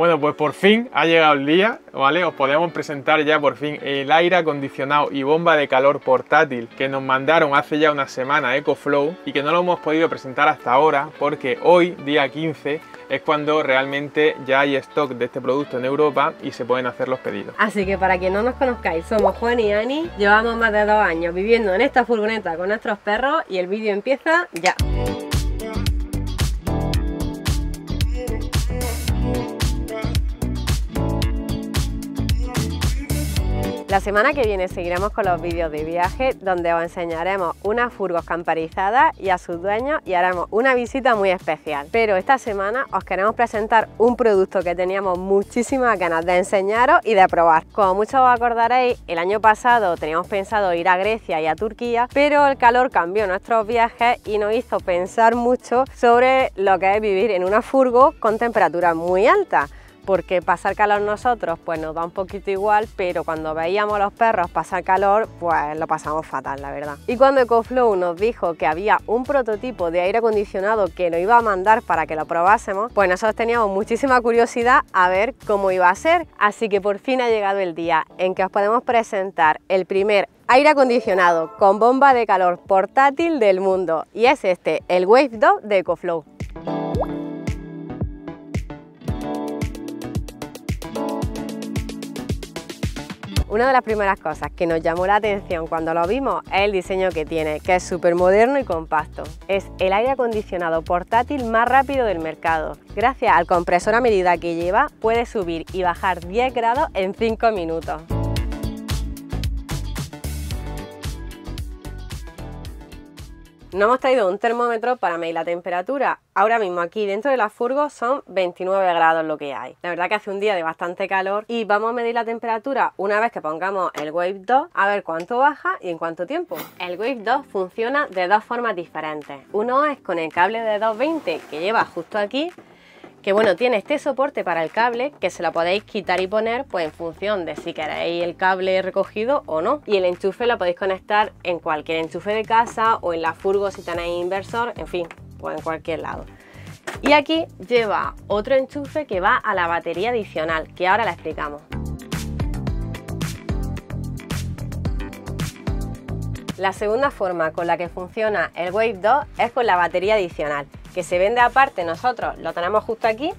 Bueno, pues por fin ha llegado el día, ¿vale? Os podemos presentar ya por fin el aire acondicionado y bomba de calor portátil que nos mandaron hace ya una semana EcoFlow y que no lo hemos podido presentar hasta ahora porque hoy, día 15, es cuando realmente ya hay stock de este producto en Europa y se pueden hacer los pedidos. Así que para quien no nos conozcáis, somos Juan y Ani, llevamos más de 2 años viviendo en esta furgoneta con nuestros perros y el vídeo empieza ya. La semana que viene seguiremos con los vídeos de viaje donde os enseñaremos unas furgos camperizadas y a sus dueños y haremos una visita muy especial. Pero esta semana os queremos presentar un producto que teníamos muchísimas ganas de enseñaros y de probar. Como muchos os acordaréis, el año pasado teníamos pensado ir a Grecia y a Turquía, pero el calor cambió nuestros viajes y nos hizo pensar mucho sobre lo que es vivir en una furgo con temperaturas muy altas. Porque pasar calor nosotros pues nos da un poquito igual, pero cuando veíamos a los perros pasar calor pues lo pasamos fatal, la verdad. Y cuando EcoFlow nos dijo que había un prototipo de aire acondicionado que nos iba a mandar para que lo probásemos, pues nosotros teníamos muchísima curiosidad a ver cómo iba a ser. Así que por fin ha llegado el día en que os podemos presentar el primer aire acondicionado con bomba de calor portátil del mundo, y es este, el Wave 2 de EcoFlow. Una de las primeras cosas que nos llamó la atención cuando lo vimos es el diseño que tiene, que es súper moderno y compacto. Es el aire acondicionado portátil más rápido del mercado. Gracias al compresor a medida que lleva, puede subir y bajar 10 grados en 5 minutos. No hemos traído un termómetro para medir la temperatura. Ahora mismo aquí dentro de la furgo son 29 grados lo que hay. La verdad que hace un día de bastante calor y vamos a medir la temperatura una vez que pongamos el Wave 2 a ver cuánto baja y en cuánto tiempo. El Wave 2 funciona de dos formas diferentes. Uno es con el cable de 220 que lleva justo aquí, que bueno, tiene este soporte para el cable que se lo podéis quitar y poner pues en función de si queréis el cable recogido o no, y el enchufe lo podéis conectar en cualquier enchufe de casa o en la furgo si tenéis inversor, en fin, pues en cualquier lado. Y aquí lleva otro enchufe que va a la batería adicional, que ahora la explicamos. La segunda forma con la que funciona el Wave 2 es con la batería adicional, que se vende aparte. Nosotros lo tenemos justo aquí,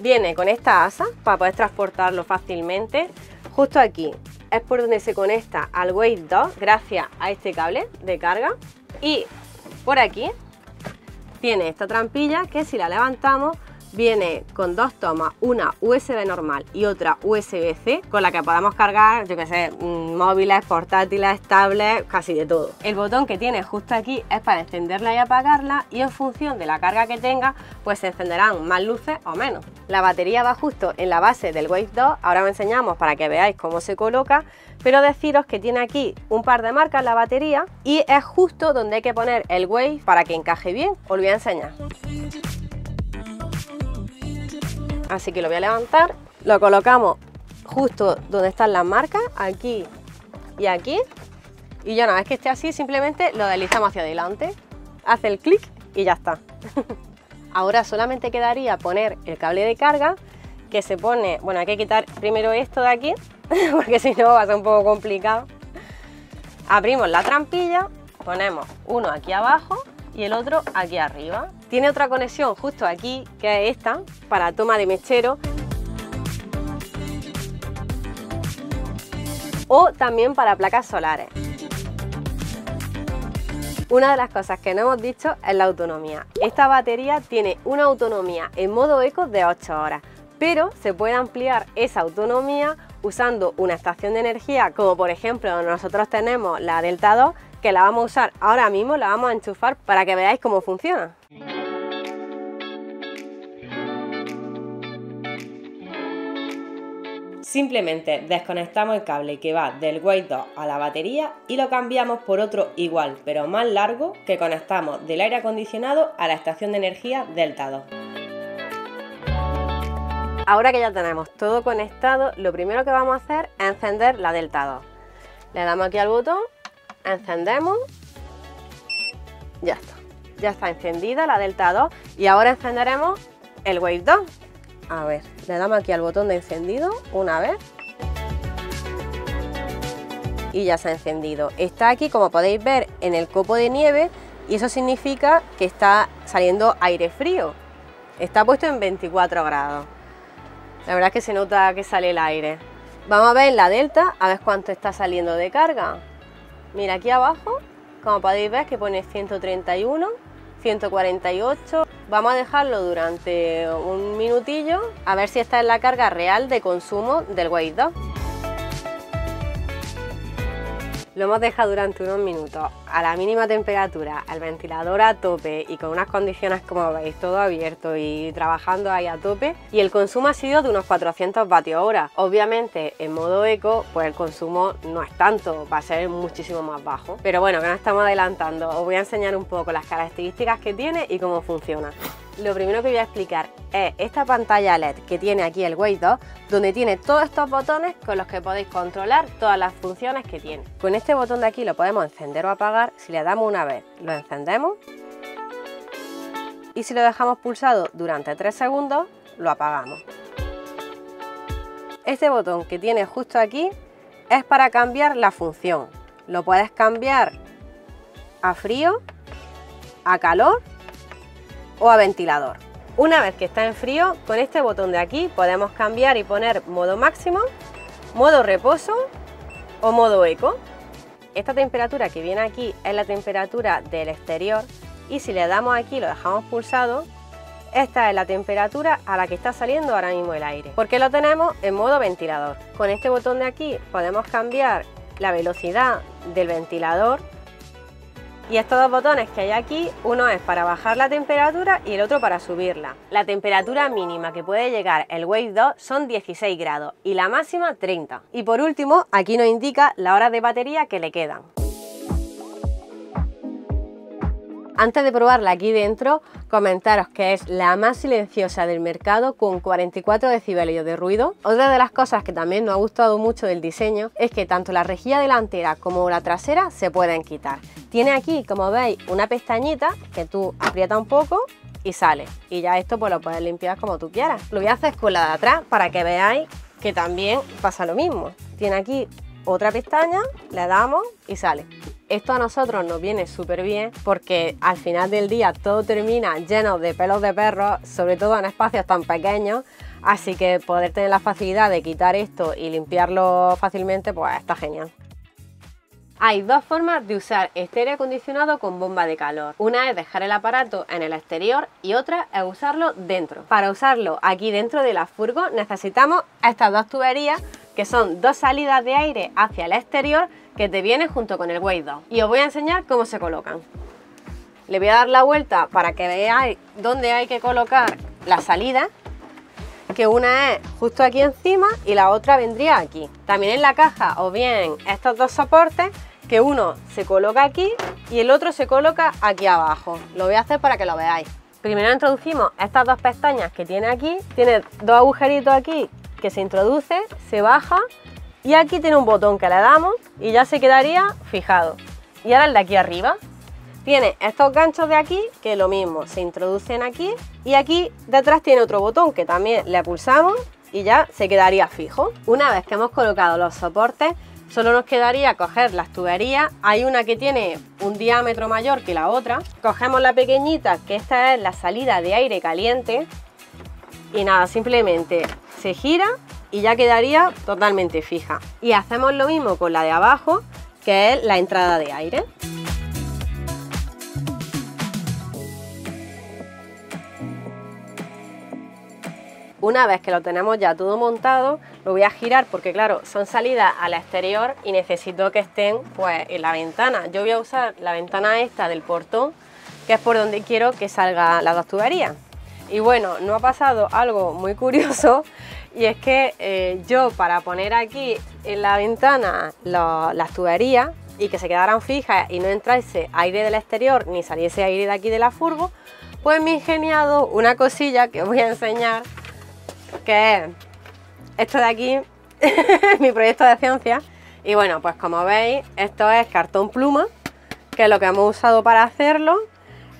viene con esta asa para poder transportarlo fácilmente. Justo aquí es por donde se conecta al Wave 2 gracias a este cable de carga, y por aquí tiene esta trampilla que si la levantamos viene con dos tomas, una USB normal y otra USB-C, con la que podemos cargar, yo que sé, móviles, portátiles, tablets, casi de todo. El botón que tiene justo aquí es para encenderla y apagarla, y en función de la carga que tenga, pues se encenderán más luces o menos. La batería va justo en la base del Wave 2, ahora os enseñamos para que veáis cómo se coloca, pero deciros que tiene aquí un par de marcas la batería y es justo donde hay que poner el Wave para que encaje bien. Os lo voy a enseñar. Así que lo voy a levantar, lo colocamos justo donde están las marcas, aquí y aquí, y ya una vez que esté así simplemente lo deslizamos hacia adelante, hace el clic y ya está. Ahora solamente quedaría poner el cable de carga, que se pone, bueno, hay que quitar primero esto de aquí porque si no va a ser un poco complicado. Abrimos la trampilla, ponemos uno aquí abajo y el otro aquí arriba. Tiene otra conexión justo aquí, que es esta, para toma de mechero, o también para placas solares. Una de las cosas que no hemos dicho es la autonomía. Esta batería tiene una autonomía en modo eco de 8 horas, pero se puede ampliar esa autonomía usando una estación de energía, como por ejemplo nosotros tenemos la Delta 2, que la vamos a usar ahora mismo, la vamos a enchufar para que veáis cómo funciona. Simplemente desconectamos el cable que va del Wave 2 a la batería y lo cambiamos por otro igual pero más largo que conectamos del aire acondicionado a la estación de energía Delta 2. Ahora que ya tenemos todo conectado, lo primero que vamos a hacer es encender la Delta 2. Le damos aquí al botón, encendemos, ya está encendida la Delta 2, y ahora encenderemos el Wave 2. A ver, le damos aquí al botón de encendido una vez. Y ya se ha encendido. Está aquí, como podéis ver, en el copo de nieve y eso significa que está saliendo aire frío. Está puesto en 24 grados. La verdad es que se nota que sale el aire. Vamos a ver en la delta, a ver cuánto está saliendo de carga. Mira, aquí abajo, como podéis ver, que pone 131, 148. Vamos a dejarlo durante un minutillo a ver si esta es la carga real de consumo del Waze 2. Lo hemos dejado durante unos minutos a la mínima temperatura, al ventilador a tope y con unas condiciones, como veis, todo abierto y trabajando ahí a tope, y el consumo ha sido de unos 400 vatios hora. Obviamente en modo eco pues el consumo no es tanto, va a ser muchísimo más bajo, pero bueno, que nos estamos adelantando. Os voy a enseñar un poco las características que tiene y cómo funciona. Lo primero que voy a explicar es esta pantalla LED que tiene aquí el Waze 2, donde tiene todos estos botones con los que podéis controlar todas las funciones que tiene. Con este botón de aquí lo podemos encender o apagar. Si le damos una vez, lo encendemos, y si lo dejamos pulsado durante 3 segundos, lo apagamos. Este botón que tiene justo aquí es para cambiar la función. Lo puedes cambiar a frío, a calor o a ventilador. Una vez que está en frío, con este botón de aquí podemos cambiar y poner modo máximo, modo reposo o modo eco. Esta temperatura que viene aquí es la temperatura del exterior y si le damos aquí y lo dejamos pulsado, esta es la temperatura a la que está saliendo ahora mismo el aire, porque lo tenemos en modo ventilador. Con este botón de aquí podemos cambiar la velocidad del ventilador. Y estos dos botones que hay aquí, uno es para bajar la temperatura y el otro para subirla. La temperatura mínima que puede llegar el Waze 2 son 16 grados y la máxima 30. Y por último, aquí nos indica las horas de batería que le quedan. Antes de probarla aquí dentro, comentaros que es la más silenciosa del mercado con 44 decibelios de ruido. Otra de las cosas que también nos ha gustado mucho del diseño es que tanto la rejilla delantera como la trasera se pueden quitar. Tiene aquí, como veis, una pestañita que tú aprietas un poco y sale. Y ya esto pues lo puedes limpiar como tú quieras. Lo voy a hacer con la de atrás para que veáis que también pasa lo mismo. Tiene aquí otra pestaña, le damos y sale. Esto a nosotros nos viene súper bien porque al final del día todo termina lleno de pelos de perro, sobre todo en espacios tan pequeños, así que poder tener la facilidad de quitar esto y limpiarlo fácilmente pues está genial. Hay dos formas de usar este aire acondicionado con bomba de calor. Una es dejar el aparato en el exterior y otra es usarlo dentro. Para usarlo aquí dentro de la furgo necesitamos estas dos tuberías, que son dos salidas de aire hacia el exterior que te vienen junto con el Waze 2. Y os voy a enseñar cómo se colocan. Le voy a dar la vuelta para que veáis dónde hay que colocar la salida, que una es justo aquí encima y la otra vendría aquí. También en la caja os vienen estos dos soportes, que uno se coloca aquí y el otro se coloca aquí abajo. Lo voy a hacer para que lo veáis. Primero introducimos estas dos pestañas que tiene aquí. Tiene dos agujeritos aquí que se introduce, se baja y aquí tiene un botón que le damos y ya se quedaría fijado. Y ahora el de aquí arriba tiene estos ganchos de aquí que lo mismo, se introducen aquí y aquí detrás tiene otro botón que también le pulsamos y ya se quedaría fijo. Una vez que hemos colocado los soportes, solo nos quedaría coger las tuberías. Hay una que tiene un diámetro mayor que la otra. Cogemos la pequeñita, que esta es la salida de aire caliente, y nada, simplemente se gira y ya quedaría totalmente fija. Y hacemos lo mismo con la de abajo, que es la entrada de aire. Una vez que lo tenemos ya todo montado, lo voy a girar porque claro, son salidas al exterior y necesito que estén pues en la ventana. Yo voy a usar la ventana esta del portón, que es por donde quiero que salgan las dos tuberías. Y bueno, no ha pasado algo muy curioso, y es que yo, para poner aquí en la ventana las tuberías y que se quedaran fijas y no entrase aire del exterior ni saliese aire de aquí de la furgo, pues me he ingeniado una cosilla que os voy a enseñar, que es esto de aquí, mi proyecto de ciencia. Y bueno, pues como veis, esto es cartón pluma, que es lo que hemos usado para hacerlo.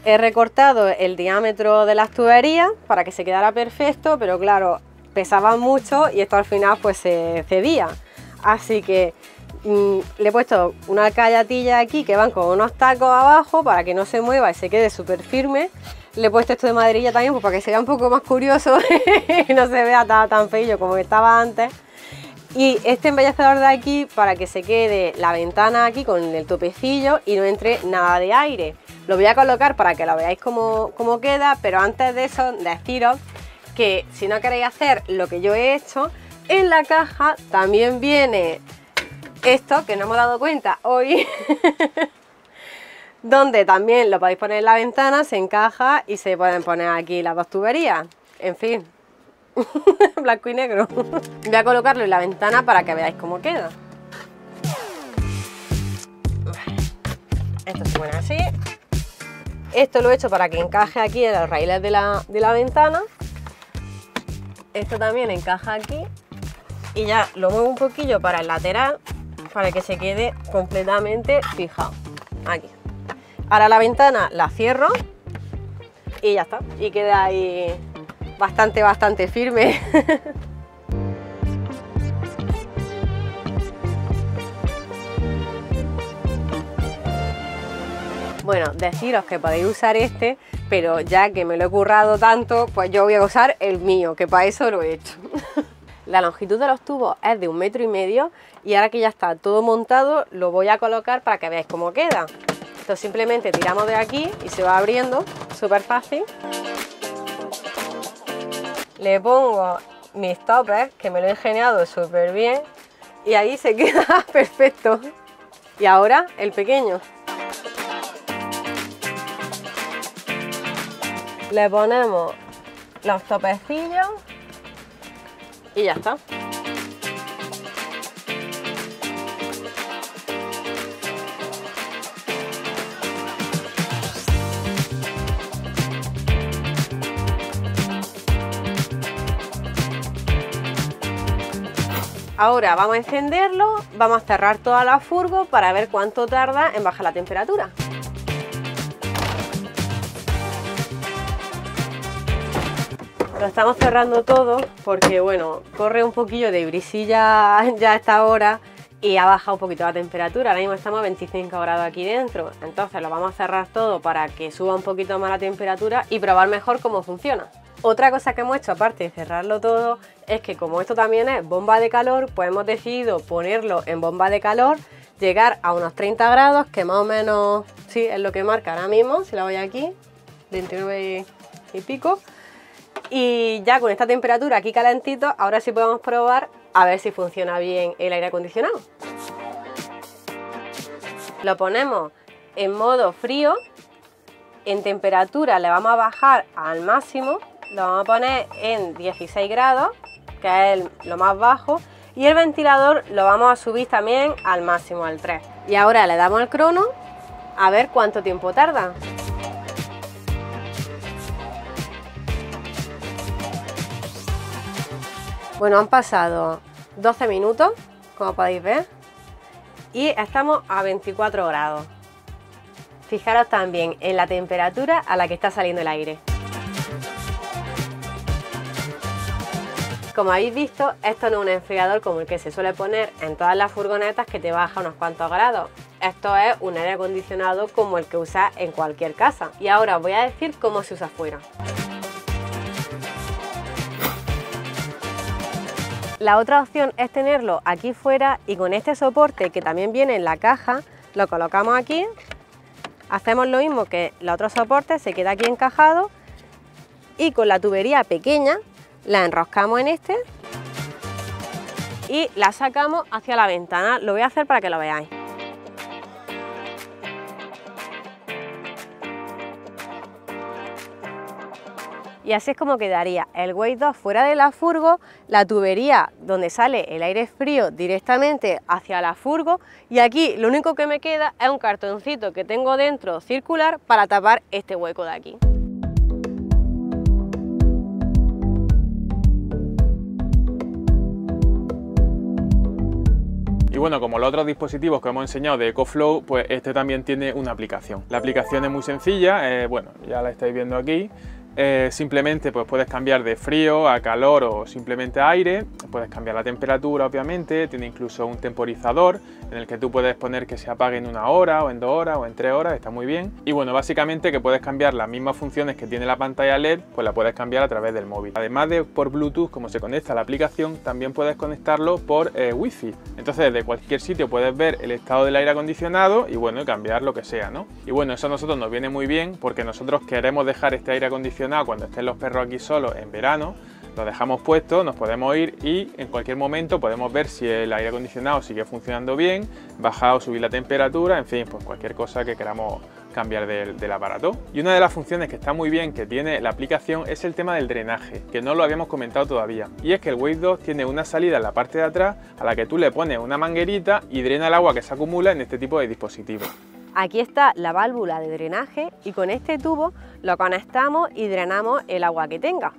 He recortado el diámetro de las tuberías para que se quedara perfecto, pero claro, pesaban mucho y esto al final pues se cedía. Así que le he puesto una callatilla aquí que van con unos tacos abajo para que no se mueva y se quede súper firme. Le he puesto esto de maderilla también pues, para que se vea un poco más curioso y no se vea tan feillo como estaba antes. Y este embellecedor de aquí para que se quede la ventana aquí con el topecillo y no entre nada de aire. Lo voy a colocar para que lo veáis cómo queda, pero antes de eso deciros que si no queréis hacer lo que yo he hecho, en la caja también viene esto que no hemos dado cuenta hoy, donde también lo podéis poner en la ventana, se encaja y se pueden poner aquí las dos tuberías, en fin, blanco y negro. Voy a colocarlo en la ventana para que veáis cómo queda. Esto se pone así. Esto lo he hecho para que encaje aquí en los raíles de la ventana. Esto también encaja aquí. Y ya lo muevo un poquillo para el lateral, para que se quede completamente fijado. Aquí. Ahora la ventana la cierro y ya está. Y queda ahí bastante firme. Bueno, deciros que podéis usar este, pero ya que me lo he currado tanto, pues yo voy a usar el mío, que para eso lo he hecho. La longitud de los tubos es de 1,5 metros y ahora que ya está todo montado, lo voy a colocar para que veáis cómo queda. Esto simplemente tiramos de aquí y se va abriendo, súper fácil. Le pongo mis toppers, que me lo he ingeniado súper bien, y ahí se queda perfecto. Y ahora el pequeño. Le ponemos los topecillos y ya está. Ahora vamos a encenderlo, vamos a cerrar toda la furgo para ver cuánto tarda en bajar la temperatura. Lo estamos cerrando todo porque, bueno, corre un poquillo de brisilla ya a esta hora y ha bajado un poquito la temperatura. Ahora mismo estamos a 25 grados aquí dentro, entonces lo vamos a cerrar todo para que suba un poquito más la temperatura y probar mejor cómo funciona. Otra cosa que hemos hecho, aparte de cerrarlo todo, es que como esto también es bomba de calor, pues hemos decidido ponerlo en bomba de calor, llegar a unos 30 grados, que más o menos sí es lo que marca ahora mismo, si la voy aquí, 29 y pico. Y ya con esta temperatura aquí calentito, ahora sí podemos probar a ver si funciona bien el aire acondicionado. Lo ponemos en modo frío, en temperatura le vamos a bajar al máximo, lo vamos a poner en 16 grados, que es lo más bajo, y el ventilador lo vamos a subir también al máximo, al 3. Y ahora le damos al crono a ver cuánto tiempo tarda. Bueno, han pasado 12 minutos, como podéis ver, y estamos a 24 grados. Fijaros también en la temperatura a la que está saliendo el aire. Como habéis visto, esto no es un enfriador como el que se suele poner en todas las furgonetas que te baja unos cuantos grados. Esto es un aire acondicionado como el que usas en cualquier casa. Y ahora os voy a decir cómo se usa fuera. La otra opción es tenerlo aquí fuera y con este soporte que también viene en la caja, lo colocamos aquí, hacemos lo mismo que el otro soporte, se queda aquí encajado y con la tubería pequeña la enroscamos en este y la sacamos hacia la ventana. Lo voy a hacer para que lo veáis. Y así es como quedaría el Wave 2 fuera de la furgo, la tubería donde sale el aire frío directamente hacia la furgo y aquí lo único que me queda es un cartoncito que tengo dentro circular para tapar este hueco de aquí. Y bueno, como los otros dispositivos que hemos enseñado de EcoFlow, pues este también tiene una aplicación. La aplicación es muy sencilla, bueno, ya la estáis viendo aquí. simplemente pues puedes cambiar de frío a calor o simplemente a aire, puedes cambiar la temperatura obviamente, tiene incluso un temporizador en el que tú puedes poner que se apague en 1 hora o en 2 horas o en 3 horas, está muy bien. Y bueno, básicamente que puedes cambiar las mismas funciones que tiene la pantalla LED, pues la puedes cambiar a través del móvil. Además de por Bluetooth, como se conecta a la aplicación, también puedes conectarlo por Wi-Fi. Entonces desde cualquier sitio puedes ver el estado del aire acondicionado y bueno, cambiar lo que sea, ¿no? Y bueno, eso a nosotros nos viene muy bien porque nosotros queremos dejar este aire acondicionado cuando estén los perros aquí solos en verano, lo dejamos puesto, nos podemos ir y en cualquier momento podemos ver si el aire acondicionado sigue funcionando bien, bajar o subir la temperatura, en fin, pues cualquier cosa que queramos cambiar del aparato. Y una de las funciones que está muy bien que tiene la aplicación es el tema del drenaje, que no lo habíamos comentado todavía. Y es que el Wave 2 tiene una salida en la parte de atrás a la que tú le pones una manguerita y drena el agua que se acumula en este tipo de dispositivos. Aquí está la válvula de drenaje y con este tubo lo conectamos y drenamos el agua que tenga.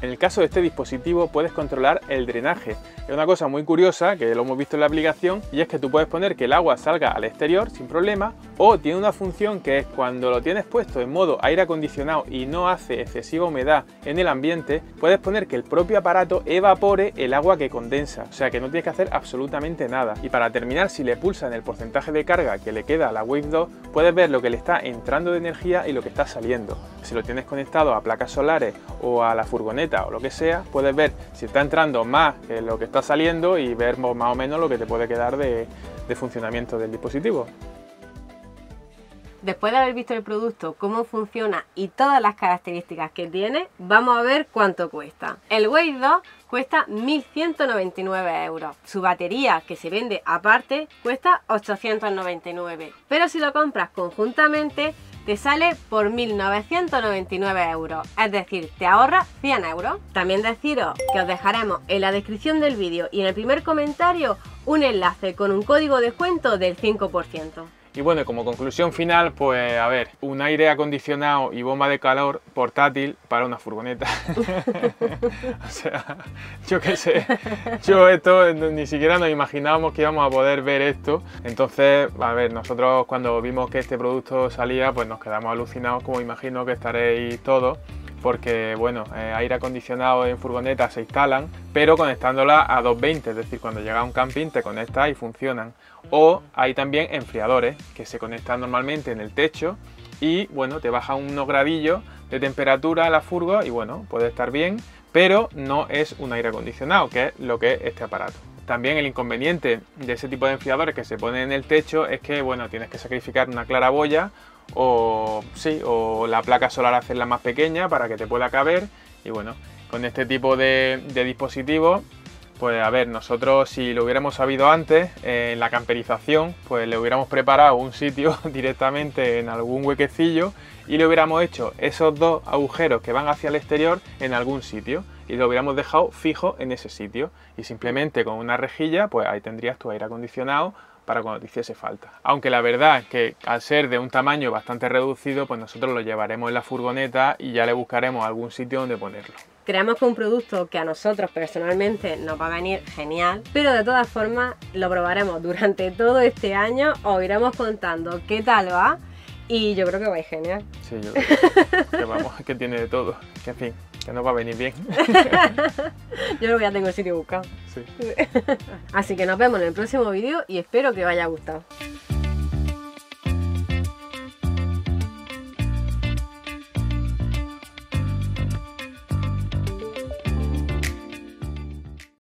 En el caso de este dispositivo puedes controlar el drenaje. Es una cosa muy curiosa que lo hemos visto en la aplicación y es que tú puedes poner que el agua salga al exterior sin problema, o tiene una función que es cuando lo tienes puesto en modo aire acondicionado y no hace excesiva humedad en el ambiente, puedes poner que el propio aparato evapore el agua que condensa, o sea que no tienes que hacer absolutamente nada. Y para terminar, si le pulsan el porcentaje de carga que le queda a la Wave 2, puedes ver lo que le está entrando de energía y lo que está saliendo. Si lo tienes conectado a placas solares o a la furgoneta o lo que sea, puedes ver si está entrando más que lo que está saliendo y ver más o menos lo que te puede quedar de funcionamiento del dispositivo. Después de haber visto el producto, cómo funciona y todas las características que tiene, vamos a ver cuánto cuesta. El Wave 2 cuesta 1.199 euros. Su batería, que se vende aparte, cuesta 899. Pero si lo compras conjuntamente, te sale por 1.999 euros, es decir, te ahorras 100 euros. También deciros que os dejaremos en la descripción del vídeo y en el primer comentario un enlace con un código de descuento del 5%. Y bueno, como conclusión final, pues a ver, un aire acondicionado y bomba de calor portátil para una furgoneta. O sea, yo qué sé, yo esto ni siquiera nos imaginábamos que íbamos a poder ver esto. Entonces, a ver, nosotros cuando vimos que este producto salía, pues nos quedamos alucinados, como imagino que estaréis todos. Porque bueno, aire acondicionado en furgonetas se instalan, pero conectándola a 220, es decir, cuando llega a un camping te conectas y funcionan. O hay también enfriadores que se conectan normalmente en el techo y bueno, te baja unos gradillos de temperatura a la furgo y bueno, puede estar bien, pero no es un aire acondicionado, que es lo que es este aparato. También el inconveniente de ese tipo de enfriadores que se ponen en el techo es que bueno, tienes que sacrificar una claraboya o la placa solar hacerla más pequeña para que te pueda caber. Y bueno, con este tipo de dispositivos, pues a ver, nosotros si lo hubiéramos sabido antes, en la camperización, pues le hubiéramos preparado un sitio directamente en algún huequecillo y le hubiéramos hecho esos dos agujeros que van hacia el exterior en algún sitio y lo hubiéramos dejado fijo en ese sitio y simplemente con una rejilla, pues ahí tendrías tu aire acondicionado para cuando te hiciese falta. Aunque la verdad es que al ser de un tamaño bastante reducido, pues nosotros lo llevaremos en la furgoneta y ya le buscaremos algún sitio donde ponerlo. Creemos que es un producto que a nosotros personalmente nos va a venir genial, pero de todas formas lo probaremos durante todo este año, os iremos contando qué tal va y yo creo que va a ir genial. Sí, yo creo que vamos, que tiene de todo, que en fin, que nos va a venir bien. Yo creo que ya tengo el sitio buscado. Sí. Así que nos vemos en el próximo vídeo y espero que os haya gustado.